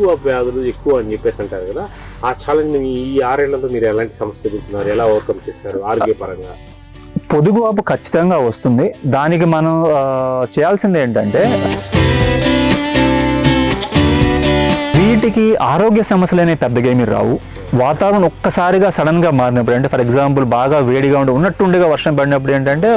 పొదుగు వ్యాధులు ఎక్కువ అని చెప్పేసి అంటారు కదా, ఆ ఛాలెంజ్ ఈ 6 ఏళ్లలో మీరు ఎలాంటి సమస్యలు ఎదుర్కొన్నారు, ఎలా ఓవర్కమ్ చేశారు ఆరోగ్యపరంగా? పొదుగువాపు ఖచ్చితంగా వస్తుంది. దానికి మనం చేయాల్సింది ఏంటంటే, వీటికి ఆరోగ్య సమస్యలు అనేవి పెద్దగా ఏమీ రావు. వాతావరణం ఒక్కసారిగా సడన్గా మారినప్పుడు, అంటే ఫర్ ఎగ్జాంపుల్ బాగా వేడిగా ఉన్నట్టుండిగా వర్షం పడినప్పుడు ఏంటంటే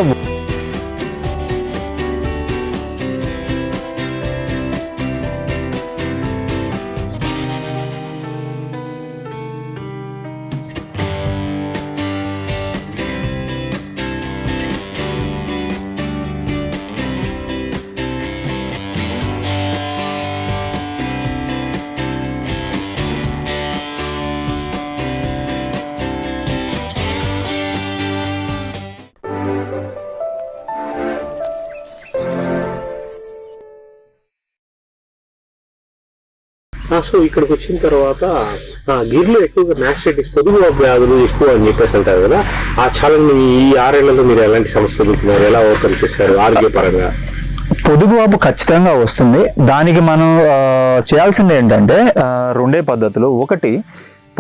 సో ఇక్కడికి వచ్చిన తర్వాత గిరిలో ఎక్కువగా మ్యాస్టైటిస్ పొదుగు వ్యాధులు ఎక్కువ అని చెప్పేసి అంటారు కదా, ఆ ఛాలెంజ్ ఈ 6 ఏళ్లలో మీరు ఎలాంటి సమస్యలు ఎదుర్కొన్నారు, ఎలా ఓవర్కమ్ చేశారు ఆరోగ్యపరంగా? పొదుగువాపు ఖచ్చితంగా వస్తుంది. దానికి మనం చేయాల్సింది ఏంటంటే 2 పద్ధతులు. ఒకటి,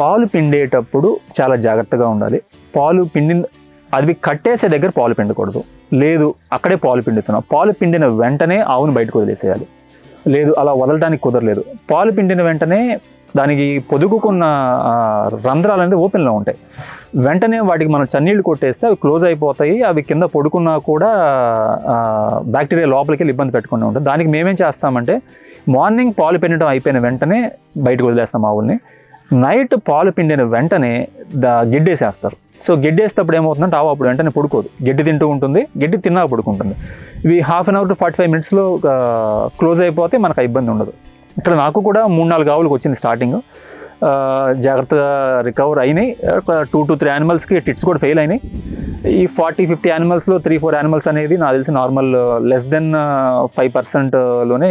పాలు పిండేటప్పుడు చాలా జాగ్రత్తగా ఉండాలి. పాలు అవి కట్టేసే దగ్గర పాలు పిండకూడదు. లేదు అక్కడే పాలు పిండుతున్నాం, పాలు పిండిన వెంటనే ఆవును బయటకు వదిలేసేయాలి. లేదు అలా వదలడానికి కుదరలేదు, పాలు పిండిన వెంటనే దానికి పొదుగుకున్న రంధ్రాలు అనేది ఓపెన్లో ఉంటాయి. వెంటనే వాటికి మనం చన్నీళ్ళు కొట్టేస్తే అవి క్లోజ్ అయిపోతాయి. అవి కింద పడుకున్నా కూడా బ్యాక్టీరియా లోపలికి వెళ్ళి ఇబ్బంది పెట్టకుండా ఉంటుంది. దానికి మేమేం చేస్తామంటే, మార్నింగ్ పాలు పిండడం అయిపోయిన వెంటనే బయటకు వదిలేస్తాం ఆవుల్ని. నైట్ పాలు పిండిన వెంటనే గిడ్డేసేస్తారు. సో గిడ్డేసేటప్పుడు ఏమవుతుందంటే ఆవు అప్పుడు వెంటనే పడుకోదు, గడ్డి తింటూ ఉంటుంది, గడ్డి తిన్నా పడుకుంటుంది. ఇవి 1/2 hour to 45 minutes క్లోజ్ అయిపోతే మనకు ఇబ్బంది ఉండదు. ఇక్కడ నాకు కూడా 3-4 ఆవులకు వచ్చింది స్టార్టింగ్. జాగ్రత్తగా రికవర్ అయినాయి. 2 to 3 యానిమల్స్కి టిట్స్ కూడా ఫెయిల్ అయినాయి. ఈ 40-50 యానిమల్స్లో 3-4 యానిమల్స్ అనేది నాకు తెలిసి నార్మల్ లెస్ దెన్ 5%లోనే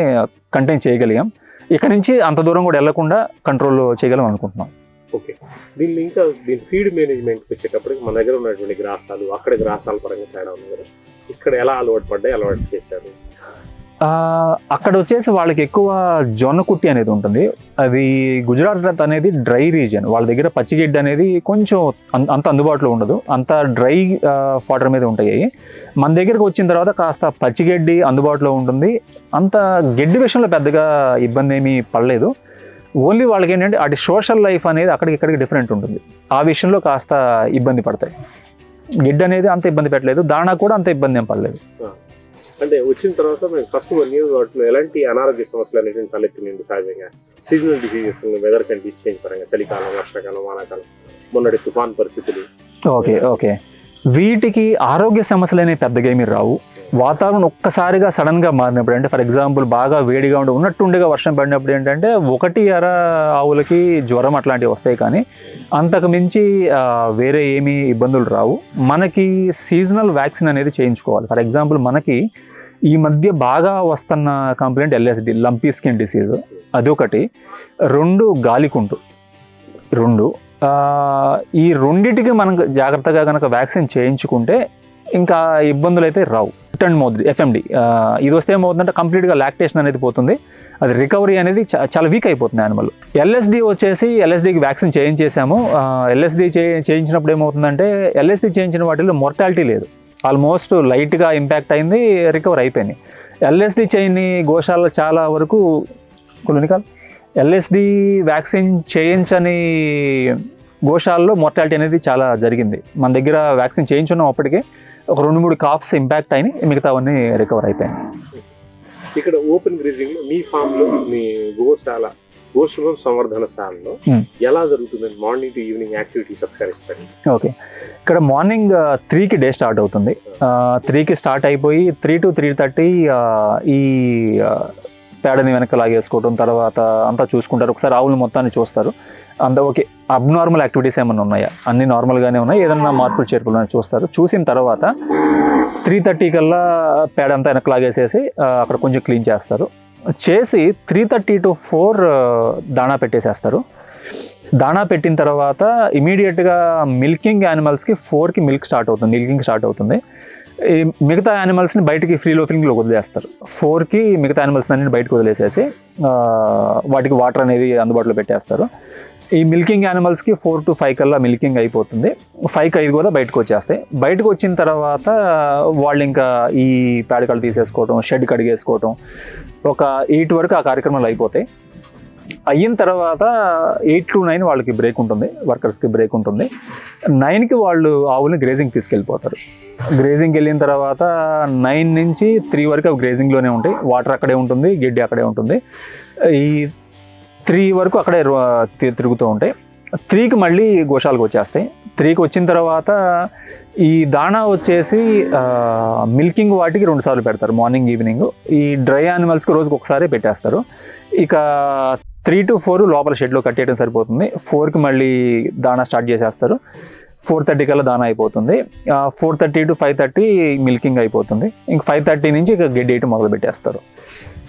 కంటైన్ చేయగలిగాం. ఇక్కడ నుంచి అంత దూరం కూడా వెళ్లకుండా కంట్రోల్ చేయగలం అనుకుంటున్నాం. ఓకే, దీని ఫీడ్ మేనేజ్మెంట్కి వచ్చేటప్పటికి మన దగ్గర ఉన్నటువంటి గ్రాసాలు అక్కడ గ్రాసాల పరంగా తేడా ఉంది కదా, ఇక్కడ ఎలా అలవాటు చేశారు? అక్కడ వచ్చేసి వాళ్ళకి ఎక్కువ జొన్న కుట్టి అనేది ఉంటుంది. అది గుజరాత్ అనేది డ్రై రీజియన్, వాళ్ళ దగ్గర పచ్చిగడ్డి అనేది కొంచెం అంత అందుబాటులో ఉండదు, అంత డ్రై ఫాటర్ మీద ఉంటాయి. మన దగ్గరకు వచ్చిన తర్వాత కాస్త పచ్చిగడ్డి అందుబాటులో ఉంటుంది. అంత గడ్డి విషయంలో పెద్దగా ఇబ్బంది ఏమీ పడలేదు. ఓన్లీ వాళ్ళకి ఏంటంటే అటు సోషల్ లైఫ్ అనేది ఇక్కడికి డిఫరెంట్ ఉంటుంది. ఆ విషయంలో కాస్త ఇబ్బంది పడతాయి. గిడ్డ అనేది అంత ఇబ్బంది పెట్టలేదు, దాణా కూడా అంత ఇబ్బంది ఏం పడలేదు. అంటే వచ్చిన తర్వాత మేము ఫస్ట్ 1 year వాటిలో ఎలాంటి అనారోగ్య సమస్యలు అనేవి తలెత్తింది? సహజంగా seasonal diseases, weather condition change పరంగా, చలికాలం, వర్షాకాలం, వానాకాలం, మొన్నటి తుఫాన్ పరిస్థితులు. ఓకే, వీటికి ఆరోగ్య సమస్యలు అనేవి పెద్దగా ఏమీ రావు. వాతావరణం ఒక్కసారిగా సడన్గా మారినప్పుడు, అంటే ఫర్ ఎగ్జాంపుల్ బాగా వేడిగా ఉన్నట్టుండిగా వర్షం పడినప్పుడు ఏంటంటే 1-2 ఆవులకి జ్వరం అట్లాంటివి వస్తాయి, కానీ అంతకు మించి వేరే ఏమీ ఇబ్బందులు రావు. మనకి సీజనల్ వ్యాక్సిన్ అనేది చేయించుకోవాలి. ఫర్ ఎగ్జాంపుల్ మనకి ఈ మధ్య బాగా వస్తున్న complaint LSD, lumpy skin disease, అదొకటి. 2 గాలికుంటు. ఈ రెండిటికి మనం జాగ్రత్తగా కనుక వ్యాక్సిన్ చేయించుకుంటే ఇంకా ఇబ్బందులు అయితే రావు. ఫుట్ అండ్ మౌత్ FMD ఇది వస్తే ఏమవుతుందంటే కంప్లీట్గా లాక్టేషన్ అనేది పోతుంది, అది రికవరీ అనేది చాలా వీక్ అయిపోతుంది యానిమల్. LSDకి వ్యాక్సిన్ చేయించేసాము. LSD చేయించినప్పుడు ఏమవుతుందంటే, LSD చేయించిన వాటిల్లో మోర్టాలిటీ లేదు, ఆల్మోస్ట్ లైట్గా ఇంపాక్ట్ అయింది, రికవర్ అయిపోయినాయి. LSD చేయని గోశాలలో చాలా వరకు కొలినికల్ LSD వ్యాక్సిన్ చేయించని గోశాలలో మోర్టాలిటీ అనేది చాలా జరిగింది. మన దగ్గర వ్యాక్సిన్ చేయించున్నాం, అప్పటికే ఒక 2-3 కాఫ్స్ ఇంపాక్ట్ అయినాయి, మిగతావన్నీ రికవర్ అయిపోయినాయి. ఇక్కడ ఓపెన్ గ్రేజింగ్ లో మీ ఫామ్ లో, మీ గోశుభం సంవర్ధనశాలలో ఎలా జరుగుతుంది? మార్నింగ్ టు ఈవినింగ్ యాక్టివిటీస్ ఒకసారి చెప్పండి. ఓకే, ఇక్కడ మార్నింగ్ 3కి డే స్టార్ట్ అవుతుంది. 3కి స్టార్ట్ అయిపోయి 3 to 3:30 ఈ పేడని వెనక్కి లాగేసుకోవడం, తర్వాత అంతా చూసుకుంటారు. ఒకసారి ఆవులు మొత్తాన్ని చూస్తారు, అంతా ఓకే. అబ్నార్మల్ యాక్టివిటీస్ ఏమైనా ఉన్నాయా, అన్నీ నార్మల్గానే ఉన్నాయి, ఏదన్నా మార్పులు చేర్పులు చూస్తారు. చూసిన తర్వాత 3:30 కల్లా పేడ అంతా వెనక్కి లాగేసేసి అక్కడ కొంచెం క్లీన్ చేస్తారు. చేసి 3:30 to 4 దాణా పెట్టేసేస్తారు. దాణా పెట్టిన తర్వాత ఇమీడియట్గా మిల్కింగ్ యానిమల్స్కి 4కి మిల్కింగ్ స్టార్ట్ అవుతుంది. ఈ మిగతా యానిమల్స్ని బయటికి ఫ్రీ లోఫింగ్లో వదిలేస్తారు. 4కి మిగతా యానిమల్స్ అన్ని బయటకు వదిలేసేసి వాటికి వాటర్ అనేది అందుబాటులో పెట్టేస్తారు. ఈ మిల్కింగ్ యానిమల్స్కి 4 to 5 కల్లా మిల్కింగ్ అయిపోతుంది. 5కి 5 కూడా బయటకు వచ్చేస్తాయి. బయటకు వచ్చిన తర్వాత వాళ్ళు ఇంకా ఈ పేడకలు తీసేసుకోవటం, షెడ్ కడిగేసుకోవటం, ఒక 8 వరకు ఆ కార్యక్రమాలు అయిపోతాయి. అయిన తర్వాత 8 to 9 వాళ్ళకి బ్రేక్ ఉంటుంది, వర్కర్స్కి బ్రేక్ ఉంటుంది. 9కి వాళ్ళు ఆవుల్ని గ్రేజింగ్ తీసుకెళ్ళిపోతారు. గ్రేజింగ్కి వెళ్ళిన తర్వాత 9 నుంచి 3 వరకు అవి గ్రేజింగ్లోనే ఉంటాయి. వాటర్ అక్కడే ఉంటుంది, గడ్డి అక్కడే ఉంటుంది. ఈ 3 వరకు అక్కడే తిరుగుతూ ఉంటాయి. 3కి మళ్ళీ గోశాలకు వచ్చేస్తాయి. 3కి వచ్చిన తర్వాత ఈ దాణా వచ్చేసి మిల్కింగ్ వాటికి 2 సార్లు పెడతారు, మార్నింగ్ ఈవినింగ్. ఈ డ్రై యానిమల్స్కి రోజుకి ఒకసారి పెట్టేస్తారు. ఇక 3 to 4 లోపల షెడ్లో కట్టేయడం సరిపోతుంది. 4కి మళ్ళీ దాణా స్టార్ట్ చేసేస్తారు. 4:30 కల్లా దానా అయిపోతుంది. 4:30 to 5:30 మిల్కింగ్ అయిపోతుంది. ఇంక 5:30 నుంచి ఇక గడ్డి వేయటం మొదలు పెట్టేస్తారు.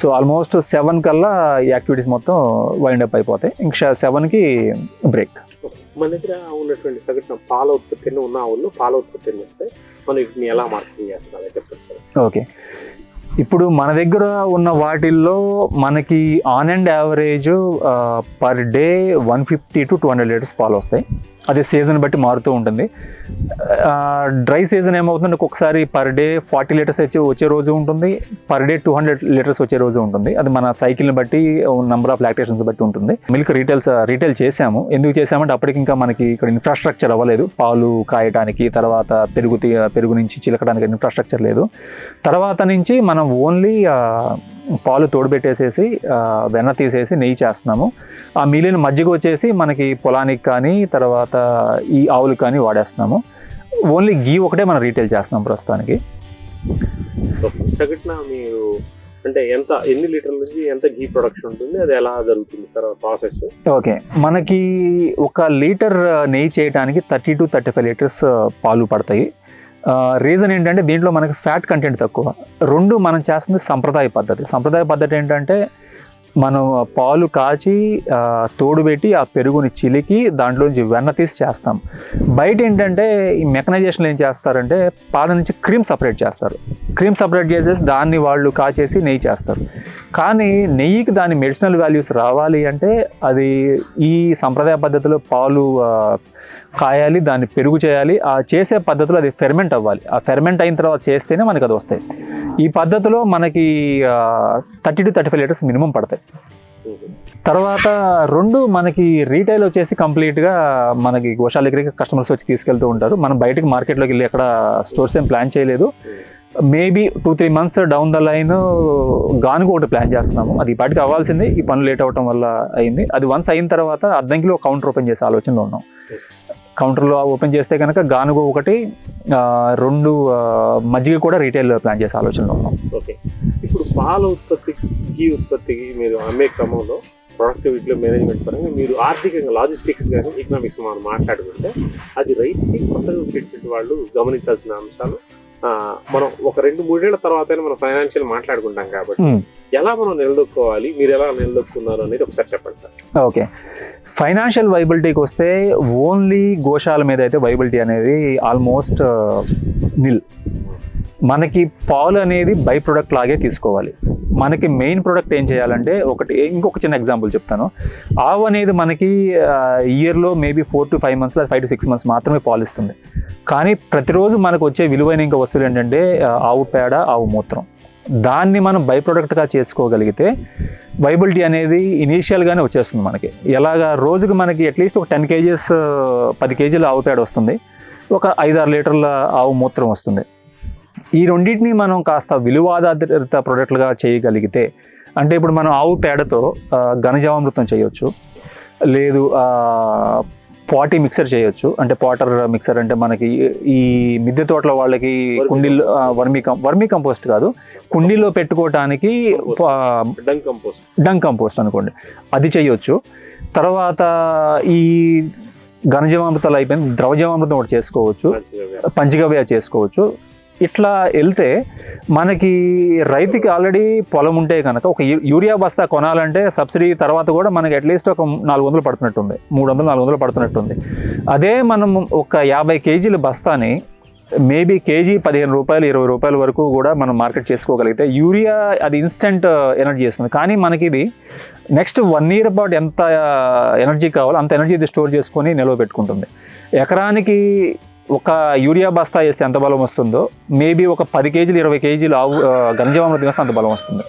సో ఆల్మోస్ట్ 7 కల్లా యాక్టివిటీస్ మొత్తం వైండ్ అప్ అయిపోతాయి. ఇంక 7కి బ్రేక్. మన దగ్గర ఉన్నటువంటి సగటున పాల ఉత్పత్తిని ఉన్న ఆవుల్లో పాల ఉత్పత్తిని వస్తే మనం వీటిని ఎలా మార్కెటింగ్ చేస్తున్నారో చెప్తారు. ఓకే, ఇప్పుడు మన దగ్గర ఉన్న వాటిల్లో మనకి on and average per day 150 to 200 litres పాలు వస్తాయి. అది సీజన్ బట్టి మారుతూ ఉంటుంది. డ్రై సీజన్ ఏమవుతుందంటే ఒక్కొక్కసారి పర్ డే 40 లీటర్స్ వచ్చే రోజు ఉంటుంది, పర్ డే 200 లీటర్స్ వచ్చే రోజు ఉంటుంది. అది మన సైకిల్ని బట్టి, నెంబర్ ఆఫ్ లాక్టేషన్స్ బట్టి ఉంటుంది. మిల్క్ రీటైల్ చేసాము. ఎందుకు చేసామంటే అప్పటికి ఇంకా మనకి ఇక్కడ ఇన్ఫ్రాస్ట్రక్చర్ అవ్వలేదు. పాలు కాయటానికి, తర్వాత పెరుగు నుంచి చిలకడానికి ఇన్ఫ్రాస్ట్రక్చర్ లేదు. తర్వాత నుంచి మనం ఓన్లీ పాలు తోడుపెట్టేసేసి వెన్న తీసేసి నెయ్యి చేస్తున్నాము. ఆ మిగిలిన మజ్జిగ వచ్చేసి మనకి పొలానికి కానీ, తర్వాత ఈ ఆవులకు కానీ వాడేస్తున్నాము. ఓన్లీ గీ ఒకటే మనం రీటైల్ చేస్తున్నాం ప్రస్తుతానికి. సగటున మీరు అంటే ఎన్ని లీటర్ల నుంచి ఎంత గీ ప్రొడక్షన్ ఉంటుంది, అది ఎలా జరుగుతుంది సార్ ప్రాసెస్? ఓకే, మనకి 1 లీటర్ నెయ్యి చేయడానికి 30 to 35 లీటర్స్ పాలు పడతాయి. రీజన్ ఏంటంటే దీంట్లో మనకి ఫ్యాట్ కంటెంట్ తక్కువ. 2 మనం చేస్తుంది సంప్రదాయ పద్ధతి ఏంటంటే మనం పాలు కాచి తోడుపెట్టి ఆ పెరుగుని చిలికి దాంట్లోంచి వెన్న తీసి చేస్తాం. బయట ఏంటంటే ఈ మెకనైజేషన్లో ఏం చేస్తారంటే పాల నుంచి క్రీమ్ సపరేట్ చేస్తారు. క్రీమ్ సపరేట్ చేసేసి దాన్ని వాళ్ళు కాచేసి నెయ్యి చేస్తారు. కానీ నెయ్యికి దాని మెడిసినల్ వాల్యూస్ రావాలి అంటే అది ఈ సంప్రదాయ పద్ధతిలో పాలు కాయాలి, దాన్ని పెరుగు చేయాలి. ఆ చేసే పద్ధతిలో అది ఫెర్మెంట్ అవ్వాలి. ఆ ఫెర్మెంట్ అయిన తర్వాత చేస్తేనే మనకి అది వస్తాయి. ఈ పద్ధతిలో మనకి 30 to 35 లీటర్స్ మినిమం పడతాయి. తర్వాత 2 మనకి రీటైల్ వచ్చేసి కంప్లీట్గా మనకి గోశాల దగ్గరికి కస్టమర్స్ వచ్చి తీసుకెళ్తూ ఉంటారు. మనం బయటకి మార్కెట్లోకి వెళ్ళి ఎక్కడ స్టోర్స్ ఏం ప్లాన్ చేయలేదు. Maybe 2-3 months down the line గానుగ ఒకటి ప్లాన్ చేస్తున్నాము. అది ఇప్పటికి అవ్వాల్సింది, ఈ పనులు లేట్ అవ్వటం వల్ల అయింది. అది వన్స్ అయిన తర్వాత అద్దంకిలో కౌంటర్ ఓపెన్ చేసే ఆలోచనలో ఉన్నాం. కౌంటర్లో ఓపెన్ చేస్తే కనుక గానుగ ఒకటి, 2 మజ్జిగ కూడా రీటైల్ ప్లాన్ చేసే ఆలోచనలో ఉన్నాం. ఓకే, ఇప్పుడు పాల ఉత్పత్తి, గీ ఉత్పత్తికి మీరు అమ్మే క్రమంలో ప్రొడక్టివిటీలో మేనేజ్మెంట్ పరంగా మీరు ఆర్థికంగా లాజిస్టిక్స్ కానీ ఎకనామిక్స్ మనం మాట్లాడుకుంటే అది రైతుకి కొత్తగా వచ్చేటువంటి వాళ్ళు గమనించాల్సిన అంశాలు. మనం ఒక 2-3 ఏళ్ల తర్వాత మనం ఫైనాన్షియల్ మాట్లాడుకుంటాం కాబట్టి ఎలా మనం నిలదొక్కోవాలి, మీరు ఎలా నిలదొక్కున్నారు అనేది ఒకసారి చెప్పండి సార్. ఓకే, ఫైనాన్షియల్ వైబిలిటీకి వస్తే ఓన్లీ గోశాల మీద అయితే వైబిలిటీ అనేది ఆల్మోస్ట్ నిల్. మనకి పాలు అనేది బై ప్రొడక్ట్ లాగే తీసుకోవాలి. మనకి మెయిన్ ప్రొడక్ట్ ఏం చేయాలంటే ఇంకొక చిన్న ఎగ్జాంపుల్ చెప్తాను. ఆవు అనేది మనకి ఇయర్లో maybe 4 to 5 months, 5 to 6 months మాత్రమే పాలు ఇస్తుంది. కానీ ప్రతిరోజు మనకు వచ్చే విలువైన ఇంకా వస్తువులు ఏంటంటే ఆవు పేడ, ఆవు మూత్రం. దాన్ని మనం బై ప్రొడక్ట్గా చేసుకోగలిగితే వైబిలిటీ అనేది ఇనీషియల్గానే వచ్చేస్తుంది మనకి. ఎలాగా రోజుకి మనకి అట్లీస్ట్ ఒక 10 kgs 10 kgల ఆవు పేడ వస్తుంది, ఒక 5-6 లీటర్ల ఆవు మూత్రం వస్తుంది. ఈ రెండింటిని మనం కాస్త విలువాధారిత ప్రొడక్ట్లుగా చేయగలిగితే, అంటే ఇప్పుడు మనం ఆవు పేడతో ఘనజీవామృతం చేయొచ్చు, లేదు పాటీ మిక్సర్ చేయొచ్చు. అంటే పాటర్ మిక్సర్ అంటే మనకి ఈ మిద్దె తోటల వాళ్ళకి కుండీల్లో వర్మీ కంపోస్ట్ కాదు, కుండీలో పెట్టుకోవటానికి డంగ్ కంపోస్ట్ అనుకోండి, అది చేయొచ్చు. తర్వాత ఈ ఘనజీవామృతాలు అయిపోయింది, ద్రవజీవామృతం ఒకటి చేసుకోవచ్చు, పంచగవ్య చేసుకోవచ్చు. ఇట్లా వెళ్తే మనకి రైతుకి ఆల్రెడీ పొలం ఉంటే కనుక ఒక యూరియా బస్తా కొనాలంటే సబ్సిడీ తర్వాత కూడా మనకి అట్లీస్ట్ ఒక 400 పడుతున్నట్టుంది, 300-400 పడుతున్నట్టుంది. అదే మనం ఒక 50 kgల బస్తాని మేబీ కేజీ 15 రూపాయలు 20 రూపాయల వరకు కూడా మనం మార్కెట్ చేసుకోగలిగితే యూరియా అది ఇన్స్టెంట్ ఎనర్జీ ఇస్తుంది. కానీ మనకి ఇది నెక్స్ట్ 1 year పాటు ఎంత ఎనర్జీ కావాలో అంత ఎనర్జీ ఇది స్టోర్ చేసుకొని నిల్వ పెట్టుకుంటుంది. ఎకరానికి ఒక యూరియా బస్తా వేస్తే ఎంత బలం వస్తుందో మేబీ ఒక 10 కేజీలు 20 కేజీలు గంజామృతం వేస్తే అంత బలం వస్తుంది.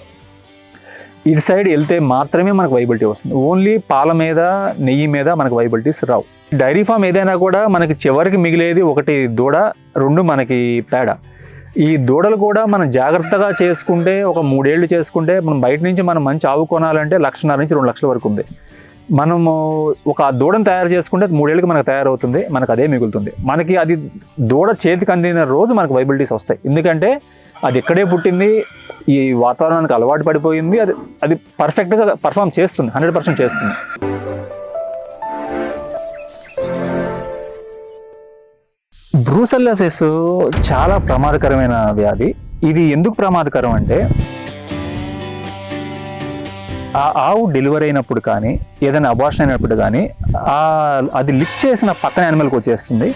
ఇటు సైడ్ వెళ్తే మాత్రమే మనకు వైబిలిటీ వస్తుంది. ఓన్లీ పాల మీద నెయ్యి మీద మనకు వైబిలిటీస్ రావు. డైరీ ఫామ్ ఏదైనా కూడా మనకి చివరికి మిగిలేది ఒకటి దూడ, 2 మనకి పేడ. ఈ దూడలు కూడా మనం జాగ్రత్తగా చేసుకుంటే ఒక 3 ఏళ్ళు చేసుకుంటే మనం బయట నుంచి మనం మంచి ఆవు కొనాలంటే 1.5 నుంచి 2 లక్షల వరకు ఉంది. మనము ఒక దూడను తయారు చేసుకుంటే 3 ఏళ్ళకి మనకు తయారవుతుంది, మనకు అదే మిగులుతుంది. మనకి అది దూడ చేతికి అందిన రోజు మనకు వైబిలిటీస్ వస్తాయి. ఎందుకంటే అది ఇక్కడే పుట్టింది, ఈ వాతావరణానికి అలవాటు పడిపోయింది, అది పర్ఫెక్ట్గా పర్ఫామ్ చేస్తుంది, 100% చేస్తుంది. బ్రూసెల్లోసిస్ చాలా ప్రమాదకరమైన వ్యాధి. ఇది ఎందుకు ప్రమాదకరం అంటే ఆ ఆవు డెలివరీ అయినప్పుడు కానీ ఏదైనా అబార్షన్ అయినప్పుడు కానీ అది లిక్ చేసిన పక్కన యానిమల్కి వచ్చేస్తుంది.